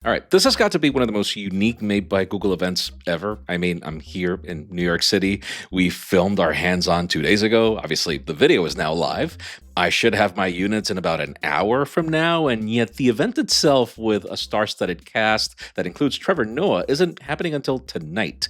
All right, this has got to be one of the most unique Made by Google events ever. I mean, I'm here in New York City. We filmed our hands-on 2 days ago. Obviously, the video is now live. I should have my units in about an hour from now, and yet the event itself with a star-studded cast that includes Trevor Noah isn't happening until tonight,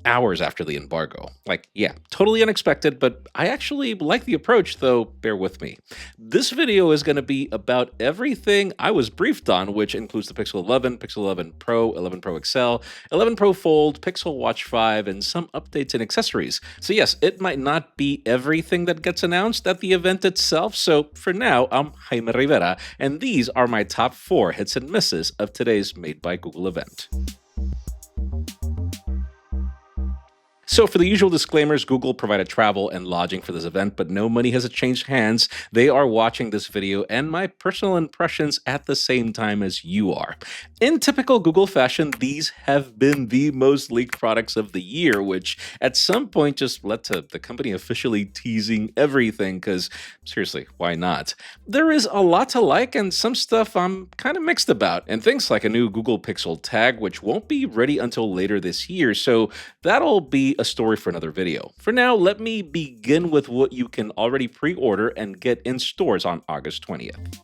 hours after the embargo. Like, yeah, totally unexpected, but I actually like the approach, though bear with me. This video is going to be about everything I was briefed on, which includes the Pixel 11, Pixel 11 Pro, 11 Pro XL, 11 Pro Fold, Pixel Watch 5, and some updates and accessories. So yes, it might not be everything that gets announced at the event itself, so for now, I'm Jaime Rivera, and these are my top 4 hits and misses of today's Made by Google event. So for the usual disclaimers, Google provided travel and lodging for this event, but no money has changed hands. They are watching this video and my personal impressions at the same time as you are. In typical Google fashion, these have been the most leaked products of the year, which at some point just led to the company officially teasing everything, because seriously, why not? There is a lot to like and some stuff I'm kind of mixed about, and things like a new Google Pixel tag, which won't be ready until later this year, so that'll be a story for another video. For now, let me begin with what you can already pre-order and get in stores on August 20th.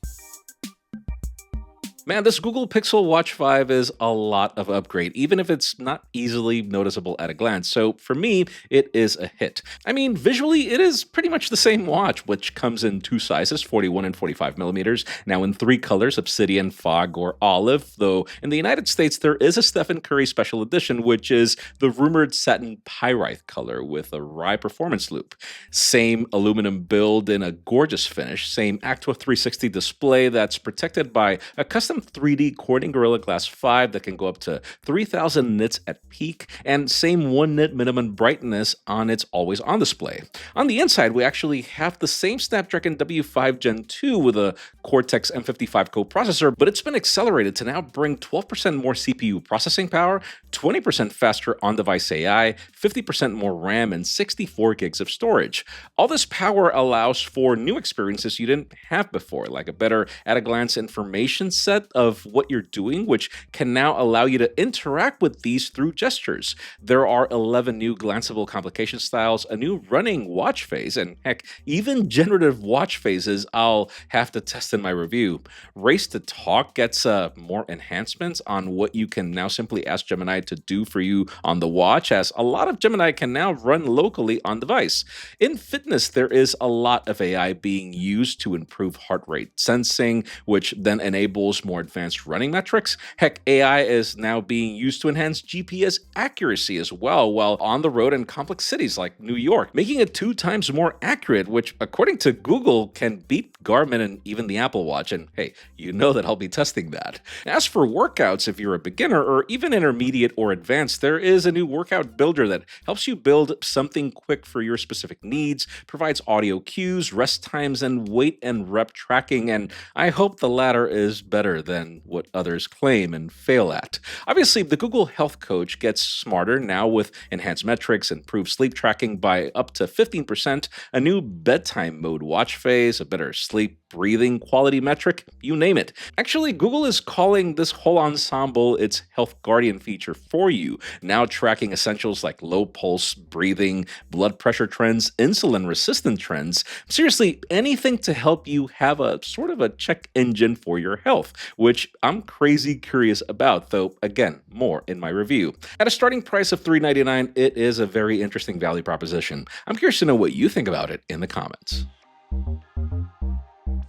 Man, this Google Pixel Watch 5 is a lot of upgrade, even if it's not easily noticeable at a glance. So for me, it is a hit. I mean, visually, it is pretty much the same watch, which comes in 2 sizes, 41 and 45 millimeters, now in 3 colors, obsidian, fog, or olive, though in the United States, there is a Stephen Curry special edition, which is the rumored satin pyrite color with a Rye performance loop. Same aluminum build in a gorgeous finish, same Actua 360 display that's protected by a custom 3D Corning Gorilla Glass 5 that can go up to 3,000 nits at peak, and same 1 nit minimum brightness on its always-on display. On the inside, we actually have the same Snapdragon W5 Gen 2 with a Cortex M55 coprocessor, but it's been accelerated to now bring 12% more CPU processing power, 20% faster on-device AI, 50% more RAM, and 64 gigs of storage. All this power allows for new experiences you didn't have before, like a better at-a-glance information set of what you're doing, which can now allow you to interact with these through gestures. There are 11 new glanceable complication styles, a new running watch phase, and heck, even generative watch phases I'll have to test in my review. Race to Talk gets more enhancements on what you can now simply ask Gemini to do for you on the watch, as a lot of Gemini can now run locally on device. In fitness, there is a lot of AI being used to improve heart rate sensing, which then enables more advanced running metrics. Heck, AI is now being used to enhance GPS accuracy as well while on the road in complex cities like New York, making it 2 times more accurate, which according to Google can beat Garmin and even the Apple Watch, and hey, you know that I'll be testing that. As for workouts, if you're a beginner or even intermediate or advanced, there is a new workout builder that helps you build something quick for your specific needs, provides audio cues, rest times, and weight and rep tracking, and I hope the latter is better than what others claim and fail at. Obviously, the Google Health Coach gets smarter now with enhanced metrics, improved sleep tracking by up to 15%, a new bedtime mode watch phase, a better sleep breathing quality metric, you name it. Actually, Google is calling this whole ensemble its Health Guardian feature for you, now tracking essentials like low pulse breathing, blood pressure trends, insulin resistant trends. Seriously, anything to help you have a sort of a check engine for your health, which I'm crazy curious about, though again, more in my review. At a starting price of $399, it is a very interesting value proposition. I'm curious to know what you think about it in the comments.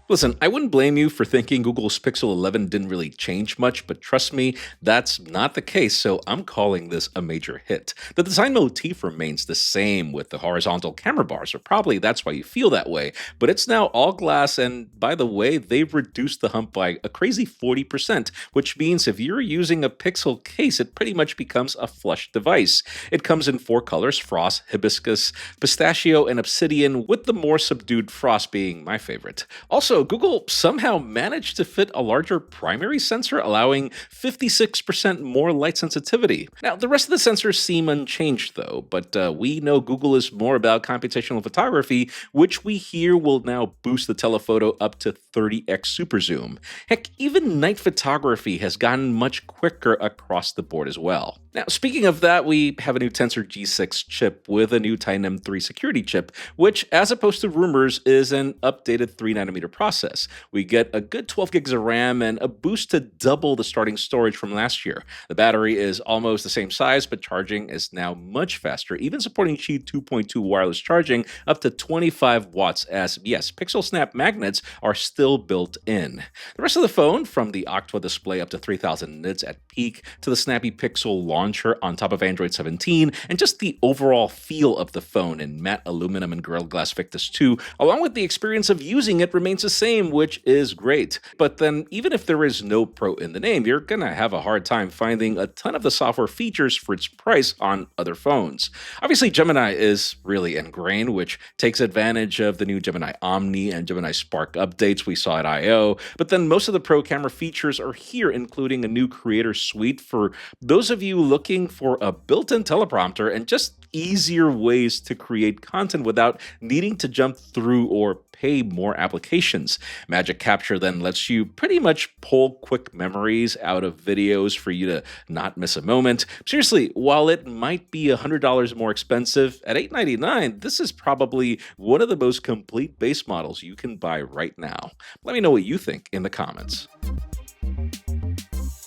Listen, I wouldn't blame you for thinking Google's Pixel 11 didn't really change much, but trust me, that's not the case, so I'm calling this a major hit. The design motif remains the same with the horizontal camera bars, or probably that's why you feel that way, but it's now all glass, and by the way, they've reduced the hump by a crazy 40%, which means if you're using a Pixel case, it pretty much becomes a flush device. It comes in 4 colors, frost, hibiscus, pistachio, and obsidian, with the more subdued frost being my favorite. Also, Also, Google somehow managed to fit a larger primary sensor, allowing 56% more light sensitivity. Now, the rest of the sensors seem unchanged though, but we know Google is more about computational photography, which we hear will now boost the telephoto up to 30x super zoom. Heck, even night photography has gotten much quicker across the board as well. Now, speaking of that, we have a new Tensor G6 chip with a new Titan M3 security chip, which, as opposed to rumors, is an updated 3nm process. We get a good 12 gigs of RAM and a boost to double the starting storage from last year. The battery is almost the same size, but charging is now much faster, even supporting Qi 2.2 wireless charging up to 25 watts as, yes, Pixel Snap magnets are still built in. The rest of the phone, from the Octa display up to 3000 nits at peak to the snappy Pixel launcher on top of Android 17, and just the overall feel of the phone in matte aluminum and Gorilla Glass Victus 2, along with the experience of using it, remains the same, which is great. But then, even if there is no Pro in the name, you're gonna have a hard time finding a ton of the software features for its price on other phones. Obviously, Gemini is really ingrained, which takes advantage of the new Gemini Omni and Gemini Spark updates we saw at I/O, but then most of the Pro camera features are here, including a new creator suite for those of you looking for a built-in teleprompter and just easier ways to create content without needing to jump through or pay more applications. Magic Capture then lets you pretty much pull quick memories out of videos for you to not miss a moment. Seriously, while it might be $100 more expensive, at $899, this is probably one of the most complete base models you can buy right now. Let me know what you think in the comments.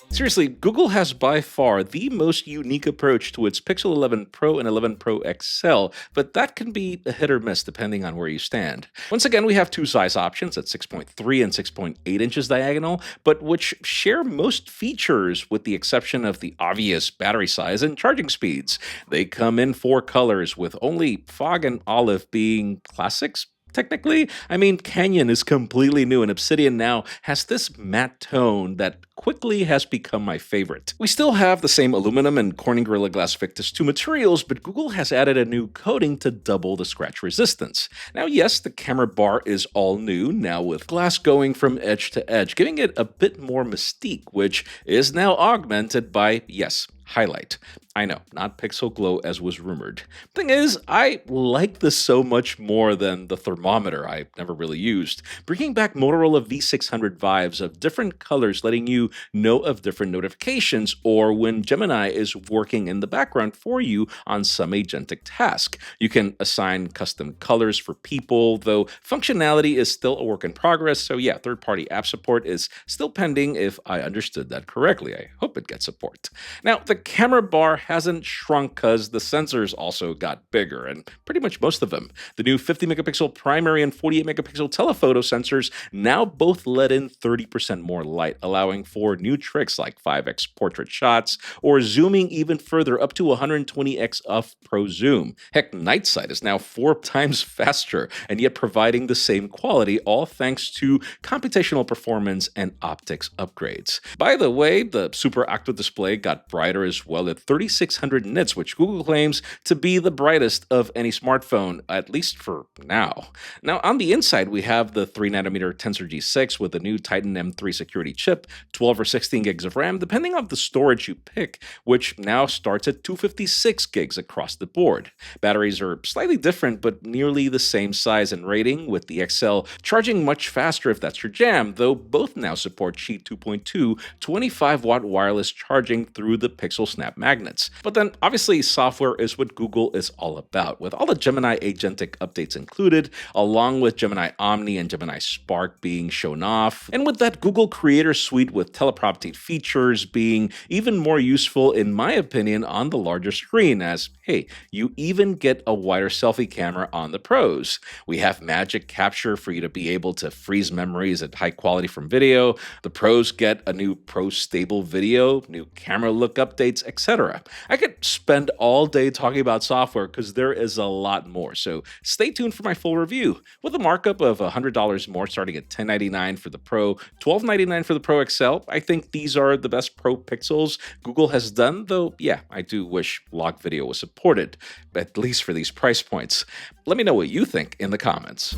Seriously, Google has by far the most unique approach to its Pixel 11 Pro and 11 Pro XL, but that can be a hit or miss depending on where you stand. Once again, we have two size options at 6.3 and 6.8 inches diagonal, but which share most features with the exception of the obvious battery size and charging speeds. They come in 4 colors, with only Fog and Olive being classics. Technically, I mean, Canyon is completely new, and Obsidian now has this matte tone that quickly has become my favorite. We still have the same aluminum and Corning Gorilla Glass Victus 2 materials, but Google has added a new coating to double the scratch resistance. Now, yes, the camera bar is all new, now with glass going from edge to edge, giving it a bit more mystique, which is now augmented by, yes, highlight. I know, not Pixel Glow as was rumored. Thing is, I like this so much more than the thermometer I never really used, bringing back Motorola V600 vibes of different colors, letting you know of different notifications or when Gemini is working in the background for you on some agentic task. You can assign custom colors for people, though functionality is still a work in progress, so yeah, third-party app support is still pending if I understood that correctly. I hope it gets support. Now, the camera bar hasn't shrunk because the sensors also got bigger, and pretty much most of them. The new 50 megapixel primary and 48 megapixel telephoto sensors now both let in 30% more light, allowing for new tricks like 5x portrait shots or zooming even further up to 120x of pro zoom. Heck, night sight is now 4 times faster and yet providing the same quality, all thanks to computational performance and optics upgrades. By the way, the Super Octa display got brighter as well at 3600 nits, which Google claims to be the brightest of any smartphone, at least for now. Now, on the inside, we have the 3nm Tensor G6 with the new Titan M3 security chip, 12 or 16 gigs of RAM, depending on the storage you pick, which now starts at 256 gigs across the board. Batteries are slightly different, but nearly the same size and rating, with the XL charging much faster if that's your jam, though both now support Qi 2.2 25-watt wireless charging through the Pixel Snap magnets. But then, obviously, software is what Google is all about, with all the Gemini agentic updates included, along with Gemini Omni and Gemini Spark being shown off, and with that Google Creator Suite with teleprompting features being even more useful, in my opinion, on the larger screen, as, hey, you even get a wider selfie camera on the Pros. We have Magic Capture for you to be able to freeze memories at high quality from video. The Pros get a new Pro Stable video, new camera look updates, etc. I could spend all day talking about software because there is a lot more, so stay tuned for my full review. With a markup of $100 more starting at $1099 for the Pro, $1299 for the Pro XL, I think these are the best Pro Pixels Google has done, though yeah, I do wish log video was supported, at least for these price points. Let me know what you think in the comments.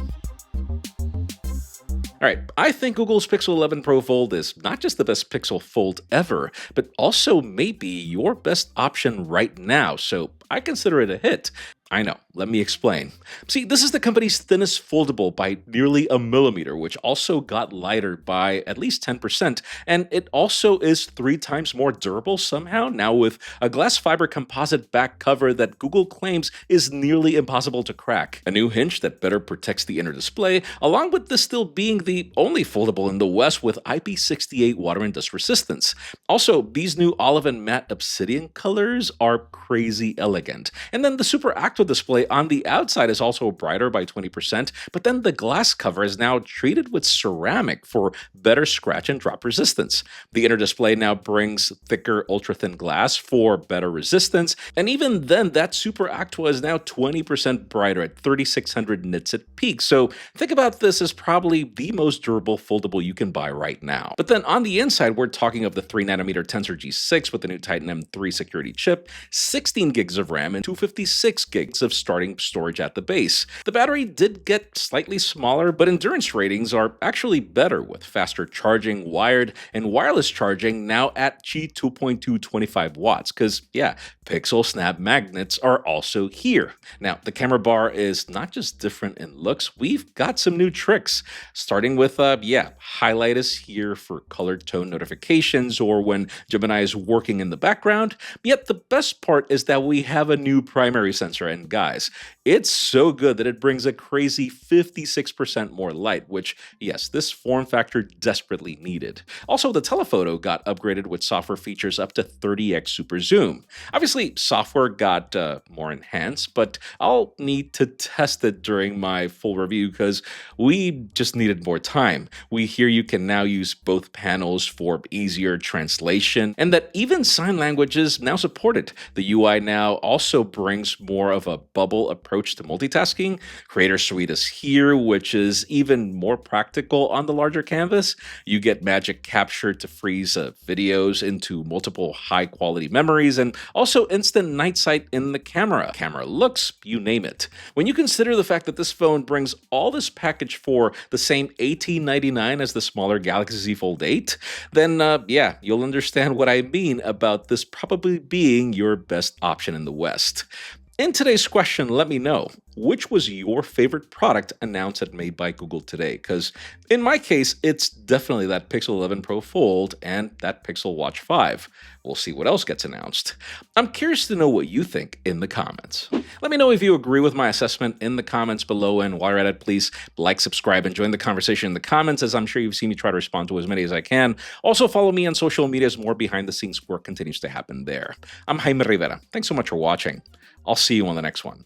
All right, I think Google's Pixel 11 Pro Fold is not just the best Pixel Fold ever, but also maybe your best option right now, so I consider it a hit. I know, let me explain. See, this is the company's thinnest foldable by nearly a millimeter, which also got lighter by at least 10%, and it also is 3 times more durable somehow, now with a glass fiber composite back cover that Google claims is nearly impossible to crack. A new hinge that better protects the inner display, along with this still being the only foldable in the West with IP68 water and dust resistance. Also, these new olive and matte obsidian colors are crazy elegant. And then the super active display on the outside is also brighter by 20%, but then the glass cover is now treated with ceramic for better scratch and drop resistance. The inner display now brings thicker ultra-thin glass for better resistance, and even then that Super Actua is now 20% brighter at 3600 nits at peak, so think about this as probably the most durable foldable you can buy right now. But then on the inside, we're talking of the 3nm Tensor G6 with the new Titan M3 security chip, 16 gigs of RAM, and 256 gigs of starting storage at the base. The battery did get slightly smaller, but endurance ratings are actually better with faster charging, wired, and wireless charging now at Qi 2.2 25 watts, because yeah, Pixel Snap magnets are also here. Now, the camera bar is not just different in looks, we've got some new tricks, starting with, highlight is here for colored tone notifications or when Gemini is working in the background, yet the best part is that we have a new primary sensor, and guys, it's so good that it brings a crazy 56% more light, which, yes, this form factor desperately needed. Also, the telephoto got upgraded with software features up to 30x super zoom. Obviously, software got more enhanced, but I'll need to test it during my full review because we just needed more time. We hear you can now use both panels for easier translation, and that even sign language is now supported. The UI now also brings more of a bubble approach to multitasking. Creator Suite is here, which is even more practical on the larger canvas. You get Magic Capture to freeze videos into multiple high-quality memories, and also instant night sight in the camera. Camera looks, you name it. When you consider the fact that this phone brings all this package for the same $1899 as the smaller Galaxy Z Fold 8, then you'll understand what I mean about this probably being your best option in the West. In today's question, let me know, which was your favorite product announced at Made by Google today? Because in my case, it's definitely that Pixel 11 Pro Fold and that Pixel Watch 5. We'll see what else gets announced. I'm curious to know what you think in the comments. Let me know if you agree with my assessment in the comments below, and while you're at it, please like, subscribe, and join the conversation in the comments, as I'm sure you've seen me try to respond to as many as I can. Also, follow me on social media as more behind-the-scenes work continues to happen there. I'm Jaime Rivera. Thanks so much for watching. I'll see you on the next one.